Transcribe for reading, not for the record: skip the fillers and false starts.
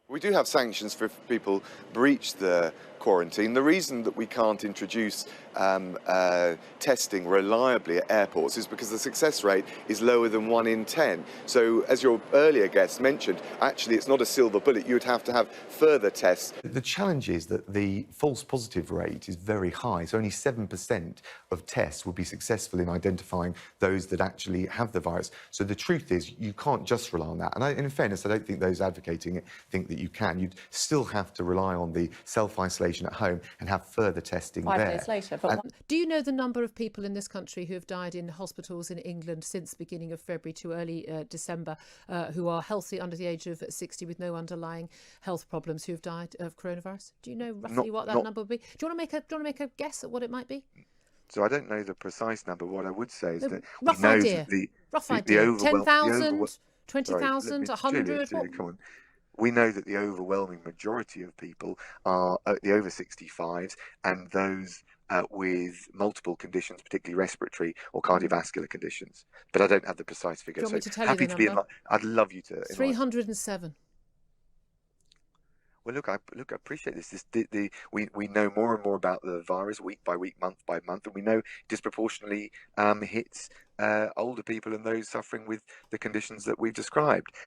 We do have sanctions for if people breach the quarantine. The reason that we can't introduce testing reliably at airports is because the success rate is lower than 1 in 10. So, as your earlier guest mentioned, actually it's not a silver bullet. You would have to have further tests. The challenge is that the false positive rate is very high. So only 7% of tests will be successful in identifying those that actually have the virus. So the truth is you can't just rely on that. And in fairness, I don't think those advocating it think that you can. You'd still have to rely on the self-isolation at home and have further testing 5 there. days later. Do you know the number of people in this country who have died in hospitals in England since the beginning of February to early December, who are healthy under the age of 60 with no underlying health problems, who have died of coronavirus? Do you know roughly what that number would be? Do you want to make a guess at what it might be? So I don't know the precise number. What I would say is that rough we know idea. that Rough idea. 10,000, Sorry, 20,000, 100. Julia, come on. We know that the overwhelming majority of people are the over 65s and those with multiple conditions, particularly respiratory or cardiovascular conditions. But I don't have the precise figure. Do you want me to tell happy you the to number? I'd love you to. 307. Well, look, I appreciate this. We know more and more about the virus week by week, month by month, and we know disproportionately hits older people and those suffering with the conditions that we've described.